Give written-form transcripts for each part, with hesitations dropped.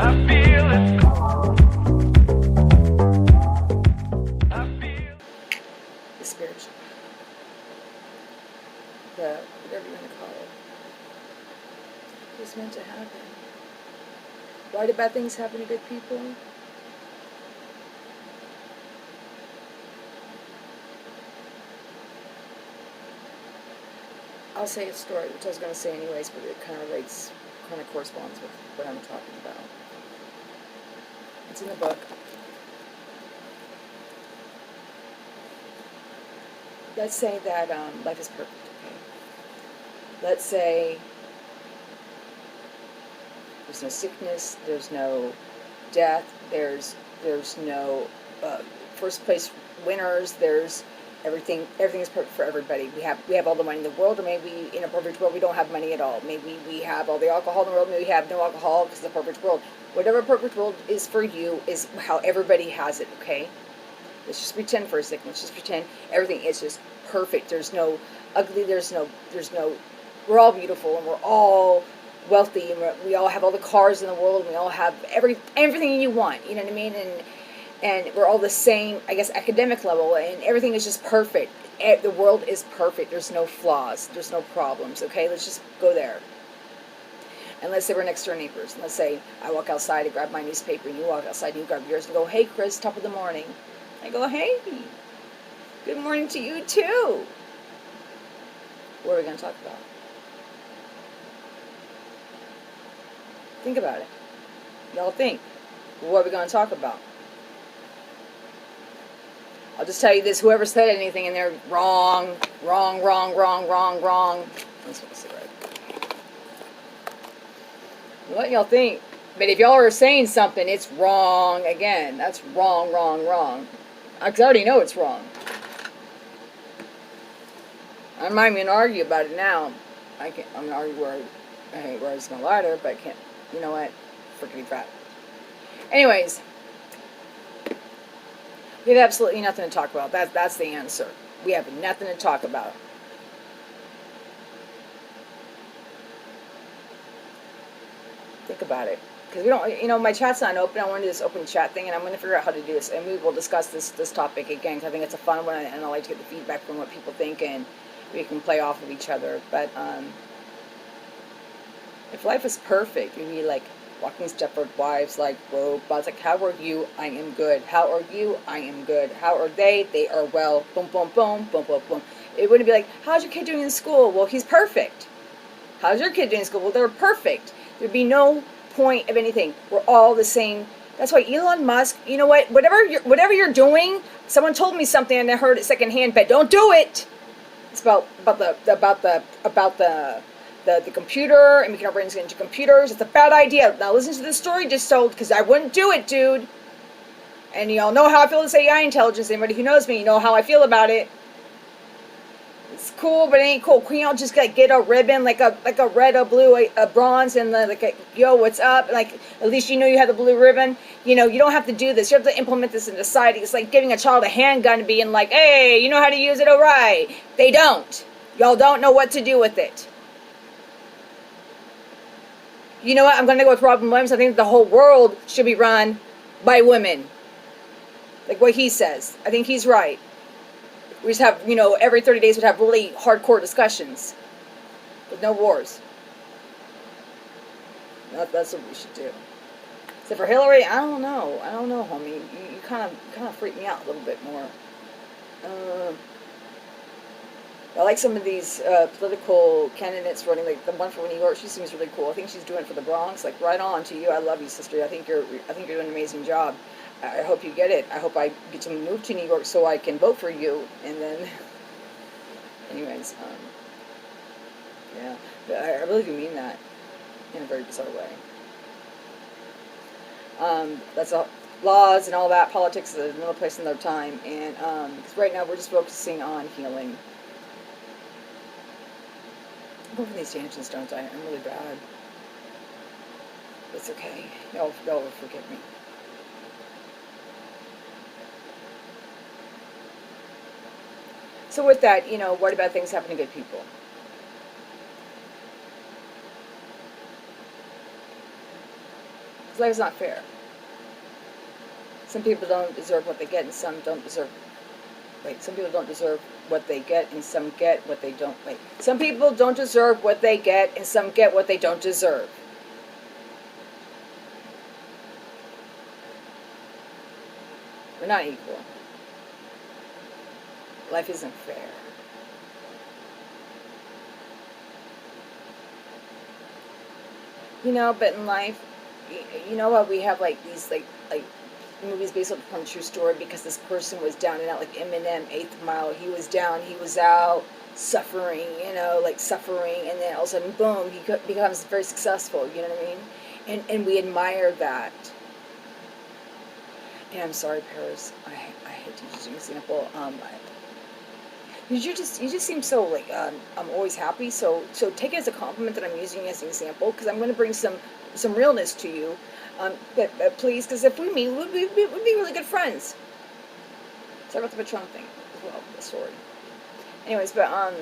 The spiritual, the whatever you want to call it, was meant to happen. Why do bad things happen to good people? I'll say a story, which I was going to say anyways, but it kind of relates, kind of corresponds with what I'm talking about. It's in the book. Let's say that life is perfect, okay? Let's say there's no sickness, there's no death, there's no first place winners, there's everything is perfect for everybody. We have all the money in the world, or maybe in a perfect world we don't have money at all. Maybe we have all the alcohol in the world, maybe we have no alcohol because it's a perfect world. Whatever perfect world is for you is how everybody has it, okay? Let's just pretend for a second. Let's just pretend everything is just perfect. There's no ugly, there's no, we're all beautiful and we're all wealthy and we all have all the cars in the world and we all have everything you want, you know what I mean? And we're all the same, I guess, academic level, and everything is just perfect. The world is perfect. There's no flaws. There's no problems, okay? Let's just go there. And let's say we're next door neighbors. Let's say I walk outside to grab my newspaper, and you walk outside and you grab yours and go, hey, Chris, top of the morning. I go, hey, good morning to you, too. What are we going to talk about? Think about it. Y'all think. What are we going to talk about? I'll just tell you this, whoever said anything in there, wrong. That's what I say, right? What y'all think? But if y'all are saying something, it's wrong again. That's wrong. Because I already know it's wrong. I'm not even going to argue about it now. I'm going to argue where I was going to lie to her, but I can't. You know what? Freaking crap. Anyways. We have absolutely nothing to talk about. That's the answer. We have nothing to talk about. Think about it. Because we don't, my chat's not open. I want to do this open chat thing, and I'm going to figure out how to do this. And we will discuss this topic again, because I think it's a fun one, and I like to get the feedback from what people think, and we can play off of each other. But if life is perfect, you'd be like walking Stepford Wives, like robots. Like, how are you? I am good. How are you? I am good. How are they? They are well. Boom, boom, boom, boom, boom, boom. It wouldn't be like, how's your kid doing in school? Well, he's perfect. How's your kid doing in school? Well, they're perfect. There'd be no point of anything. We're all the same. That's why Elon Musk, you know what? Whatever you're doing, someone told me something and I heard it secondhand, but don't do it. It's about the computer and making our brains get into computers. It's a bad idea. Now listen to the story just told, because I wouldn't do it, dude. And y'all know how I feel with AI intelligence. Anybody who knows me, you know how I feel about it. It's cool, but it ain't cool. Can y'all just like get a ribbon, like a red, a blue, a bronze, and yo, what's up? Like, at least you know you have the blue ribbon. You know, you don't have to do this. You have to implement this in society. It's like giving a child a handgun and being like, hey, you know how to use it, all right. They don't. Y'all don't know what to do with it. You know what? I'm going to go with Robin Williams. I think the whole world should be run by women. Like what he says. I think he's right. We just have, every 30 days we'd have really hardcore discussions. With no wars. That's what we should do. Except for Hillary, I don't know, homie. You kind of freak me out a little bit more. I like some of these political candidates running, like the one for New York. She seems really cool. I think she's doing it for the Bronx. Like, right on to you. I love you, sister. I think you're doing an amazing job. I hope you get it. I hope I get to move to New York so I can vote for you. And then, anyways, yeah, but I really do mean that in a very bizarre way. That's all. Laws and all that, politics is another place in their time. And because right now we're just focusing on healing. I'm going for these tangents, don't I? I'm really bad. It's okay. Y'all will forgive me. So with that, what about things happen to good people? Because life is not fair. Some people don't deserve what they get, and some don't deserve. Wait, some people don't deserve what they get, and some get what they don't. Wait, some people don't deserve what they get, and some get what they don't deserve. We're not equal. Life isn't fair. You know, but in life, you know what? We have like these like movies based on true story because this person was down and out, like Eminem, Eighth Mile. He was down, he was out, suffering, you know, like suffering, and then all of a sudden, boom, he becomes very successful. You know what I mean? And we admire that. And I'm sorry, Paris. I hate to use an example. You just seem so like I'm always happy. So take it as a compliment that I'm using you as an example because I'm going to bring some realness to you. But please, because if we meet, we'd be really good friends. Sorry about the Patron thing as well. The story. Anyways, but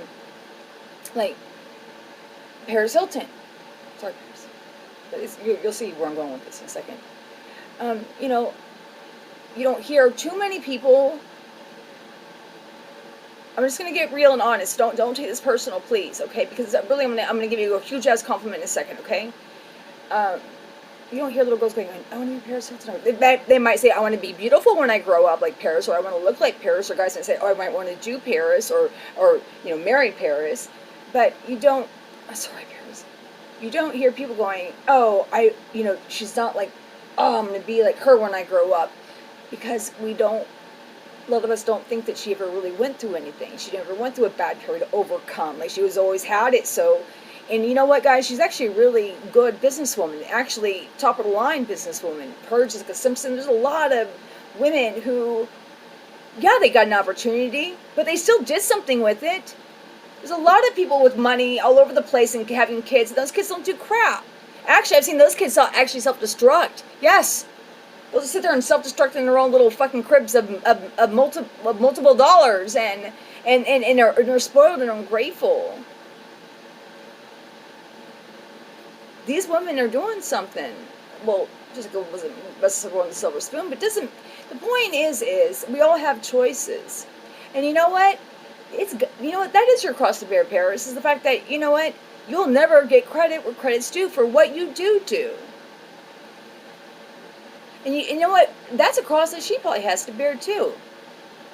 like Paris Hilton. Sorry, Paris. But you'll see where I'm going with this in a second. You know, you don't hear too many people. I'm just gonna get real and honest. Don't take this personal, please, okay? Because really, I'm gonna give you a huge ass compliment in a second, okay? You don't hear little girls going, I want to be Paris Hilton. They might say, I want to be beautiful when I grow up like Paris, or I want to look like Paris, or guys might say, oh, I might want to do Paris, or you know, marry Paris. But you don't. Sorry, Paris. You don't hear people going, oh, you know, she's not like, oh, I'm gonna be like her when I grow up, because we don't. A lot of us don't think that she ever really went through anything. She never went through a bad period to overcome. Like she was always had it. So, and you know what, guys? She's actually a really good businesswoman. Actually, top of the line businesswoman. Her, Jessica Simpson. There's a lot of women who, yeah, they got an opportunity, but they still did something with it. There's a lot of people with money all over the place and having kids. And those kids don't do crap. Actually, I've seen those kids actually self-destruct. Yes. They'll just sit there and self-destruct in their own little fucking cribs of multiple dollars and are spoiled and ungrateful. These women are doing something. Well, Jessica wasn't necessarily the silver spoon, but doesn't. The point is we all have choices, and you know what? That is your cross to bear, Paris. Is the fact that you know what? You'll never get credit where credit's due for what you do. And you know what? That's a cross that she probably has to bear too.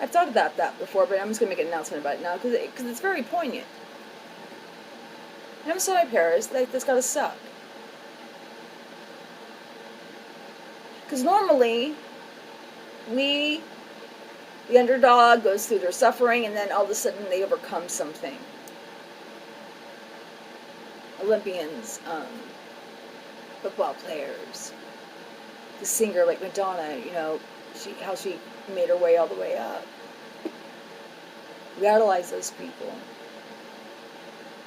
I've thought about that before, but I'm just going to make an announcement about it now because it's very poignant. And I'm sorry, Paris, that's got to suck. Because normally, the underdog goes through their suffering and then all of a sudden they overcome something. Olympians, football players, the singer like Madonna, you know, how she made her way all the way up. We idolize those people.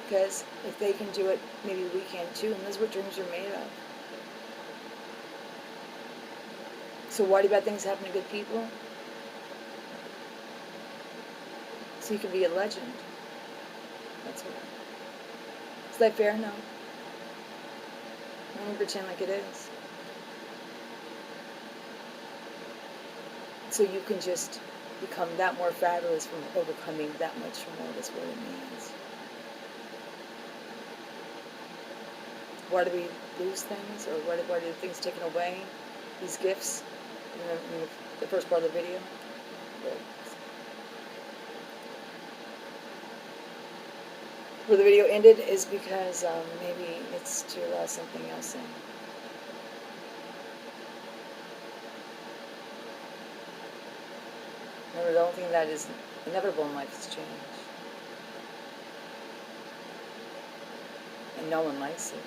Because if they can do it, maybe we can too, and that's what dreams are made of. So why do bad things happen to good people? So you can be a legend. That's what. Is life fair? No. I'm going to pretend like it is. So you can just become that more fabulous from overcoming that much more. That's what it means. Why do we lose things? Or why do things taken away? These gifts? In the first part of the video? Where the video ended is because maybe it's to allow something else in. Remember, the only thing that is inevitable in life is change. And no one likes it.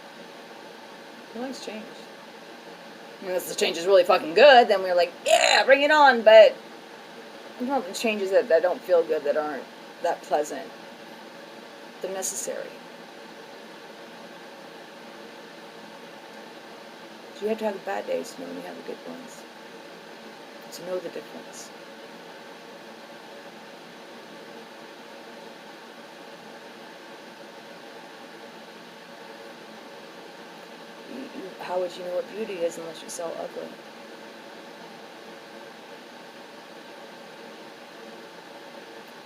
No one likes change. Unless the change is really fucking good, then we're like, yeah, bring it on. But I'm talking about changes that don't feel good, that aren't that pleasant. They're necessary. So you have to have the bad days to know when you have the good ones. To know the difference. how would you know what beauty is unless you saw ugly?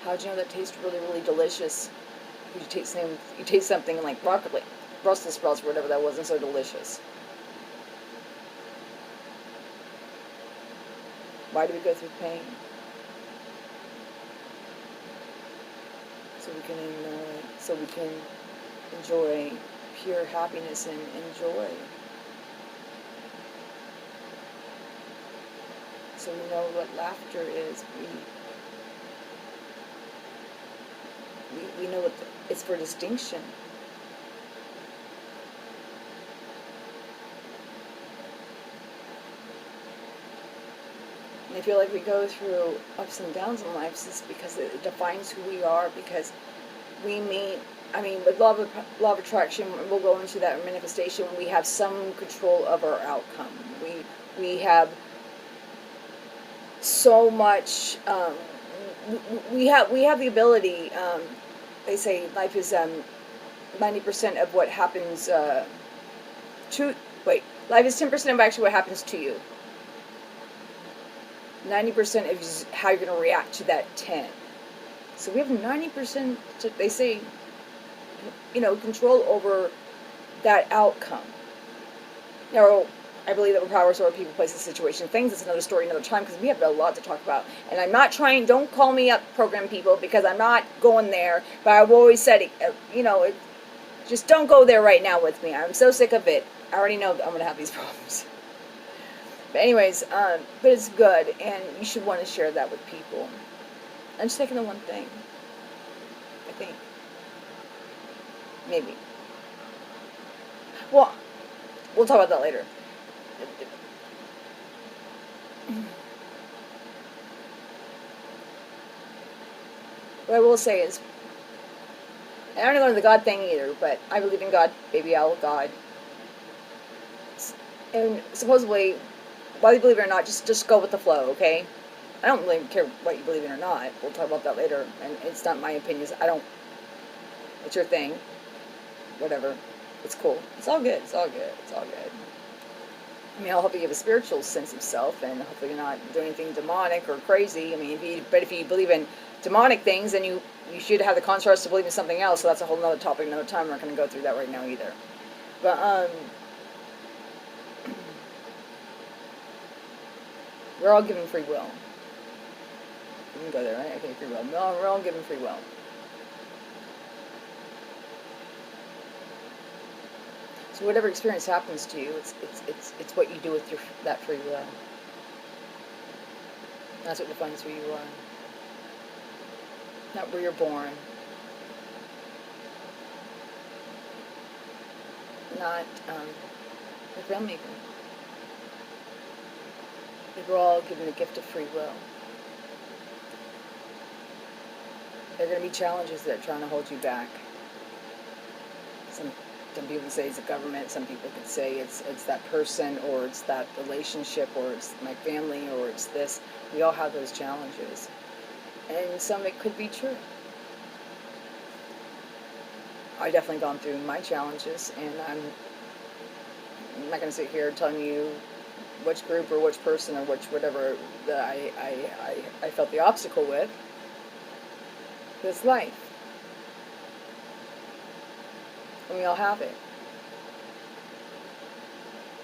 How would you know that tastes really, really delicious? You taste something like broccoli, Brussels sprouts, or whatever that wasn't so delicious. Why do we go through pain? So we can enjoy pure happiness and joy. So we know what laughter is. We know what it's for distinction. And I feel like we go through ups and downs in life just because it defines who we are, because we meet, I mean, with law of attraction, we'll go into that manifestation, we have some control of our outcome. We have so much, we have the ability, they say life is 90% of what happens life is 10% of actually what happens to you. 90% is how you're going to react to that 10. So we have 90%, they say, control over that outcome. Now, I believe that we're powers over people, places, situations, things. It's another story, another time, because we have a lot to talk about. And I'm not trying, don't call me up, program people, because I'm not going there. But I've always said, just don't go there right now with me. I'm so sick of it. I already know that I'm going to have these problems. But anyways, but it's good, and you should want to share that with people. I'm just taking the one thing, I think. Maybe. Well, we'll talk about that later. What I will say is, I don't go into the God thing either, but I believe in God, baby owl, God. And supposedly, whether you believe it or not, just go with the flow, okay? I don't really care what you believe in or not. We'll talk about that later, and it's not my opinions. It's your thing. Whatever. It's cool. It's all good. It's all good. It's all good. I mean, I'll help you give a spiritual sense of self, and hopefully you're not doing anything demonic or crazy. I mean, if you believe in demonic things, then you should have the constructs to believe in something else, so that's a whole other topic, another time. We're not going to go through that right now either. But, we're all given free will. You can go there, right? Okay, free will. No, we're all given free will. So whatever experience happens to you, it's what you do with that free will. That's what defines who you are. Not where you're born. Not your filmmaker. We're all given the gift of free will. There are going to be challenges that are trying to hold you back. Some people say it's the government. Some people could say it's that person, or it's that relationship, or it's my family, or it's this. We all have those challenges, and some it could be true. I've definitely gone through my challenges, and I'm not going to sit here telling you which group or which person or whatever that I felt the obstacle with. It's life. And we all have it.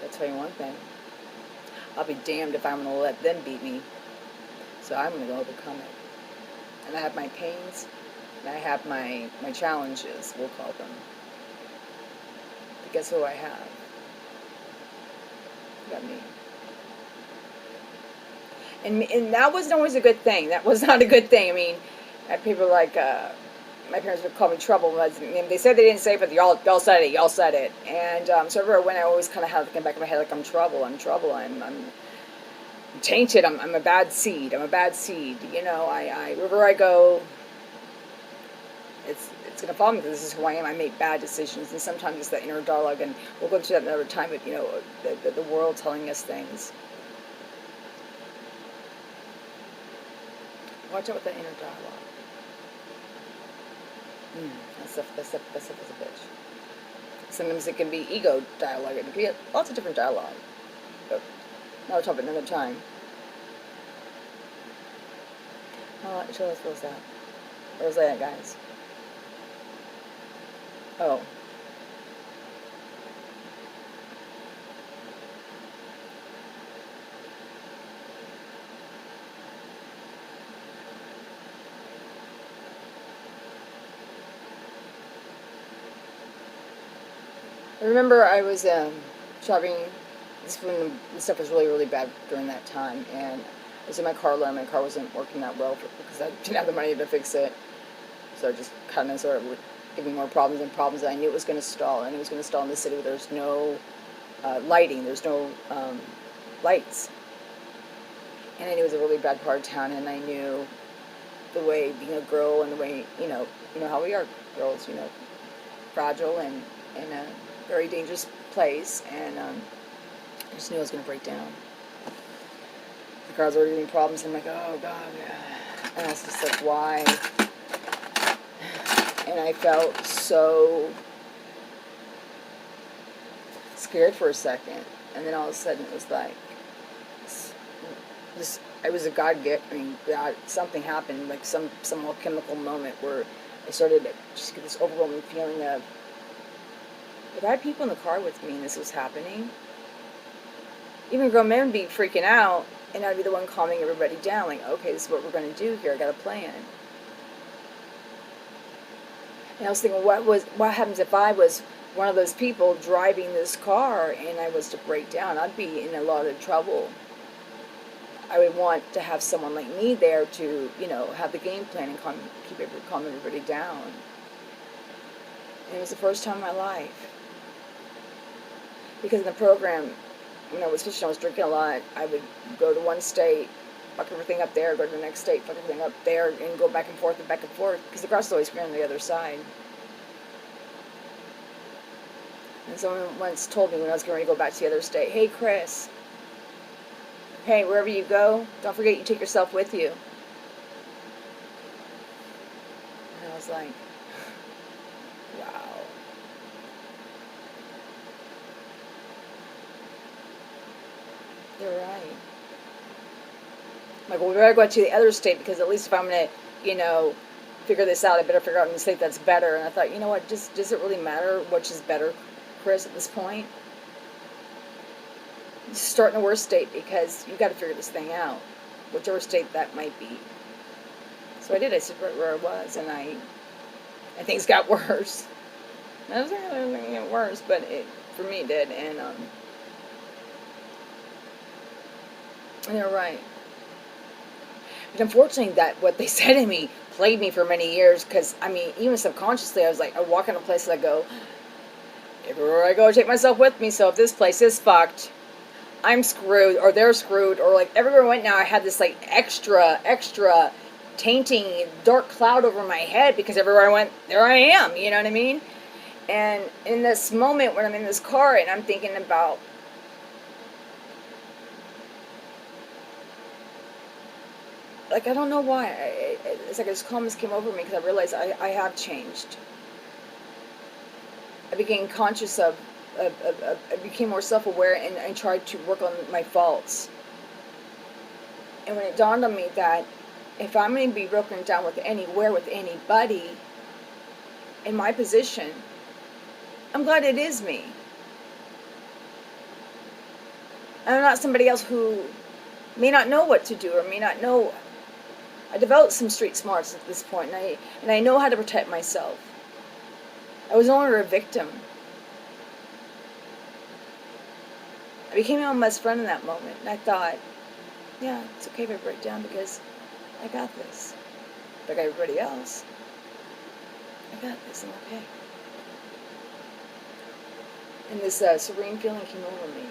I'll tell you one thing. I'll be damned if I'm going to let them beat me. So I'm going to go overcome it. And I have my pains, and I have my challenges, we'll call them. But guess who I have? I got me. And that wasn't always a good thing. That was not a good thing. I mean, people like, my parents would call me trouble. They said they didn't say it, but y'all said it. Y'all said it. And so everywhere I went, I always kind of had it in the back of my head, like, I'm trouble. I'm tainted. I'm a bad seed. I'm a bad seed. Wherever I go, it's going to follow me, because this is who I am. I make bad decisions, and sometimes it's that inner dialogue, and we'll go into that another time, but, the world telling us things. Watch out with that inner dialogue. That stuff is a bitch. Sometimes it can be ego dialogue. It can be lots of different dialogue. But I'll talk about another time. Oh, show us what's that. Where was that, guys? Oh. I remember I was shopping. This when the stuff was really, really bad during that time, and I was in my car alone. My car wasn't working that well because I didn't have the money to fix it. So I just kind of sort of giving more problems and problems. And I knew it was going to stall, and it was going to stall in the city where there's no lighting, there's no lights, and I knew it was a really bad part of town. And I knew the way being a girl and the way you know how we are girls, fragile and in a very dangerous place, and I just knew I was going to break down. The car's already giving problems, and I'm like, oh God, and I was just like, why? And I felt so scared for a second, and then all of a sudden it was like, this. It was a God gift. I mean, something happened, like some alchemical moment where I started to just get this overwhelming feeling of, if I had people in the car with me and this was happening, even grown men would be freaking out, and I'd be the one calming everybody down, like, okay, this is what we're going to do here, I got a plan. And I was thinking, what happens if I was one of those people driving this car and I was to break down? I'd be in a lot of trouble. I would want to have someone like me there to, have the game plan and calm everybody down. And it was the first time in my life. Because in the program, especially when I was drinking a lot, I would go to one state, fuck everything up there, go to the next state, fuck everything up there, and go back and forth, because the grass is always green on the other side. And someone once told me when I was going to go back to the other state, hey, Chris, hey, wherever you go, don't forget you take yourself with you. And I was like, wow. You're right. I'm like, well, we better go to the other state, because at least if I'm going to, figure this out, I better figure out in the state that's better. And I thought, you know what, does it really matter which is better, Chris, at this point? Just start in the worst state, because you've got to figure this thing out, whichever state that might be. So I did. I stood right where I was, and things got worse. I was thinking it was going to get worse, but for me it did, and they're right. But unfortunately, that what they said to me plagued me for many years, because, even subconsciously, I was like, I walk in a place and I go, everywhere I go, I take myself with me, so if this place is fucked, I'm screwed, or they're screwed, or like everywhere I went now, I had this like extra tainting dark cloud over my head, because everywhere I went, there I am, you know what I mean? And in this moment when I'm in this car and I'm thinking about, like, I don't know why, it's like this calmness came over me, because I realized I have changed. I became conscious of I became more self-aware, and I tried to work on my faults. And when it dawned on me that if I'm going to be broken down with anybody in my position, I'm glad it is me. And I'm not somebody else who may not know what to do, or may not know. I developed some street smarts at this point, and I know how to protect myself. I was no longer a victim. I became my own best friend in that moment, and I thought, yeah, it's okay if I break down, because I got this. Like everybody else, I got this, I'm okay. And this serene feeling came over me.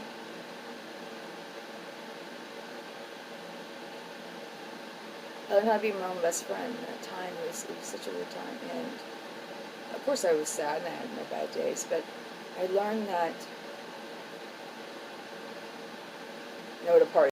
I learned how to be my own best friend in that time. It was such a good time, and of course I was sad and I had my bad days, but I learned that to party.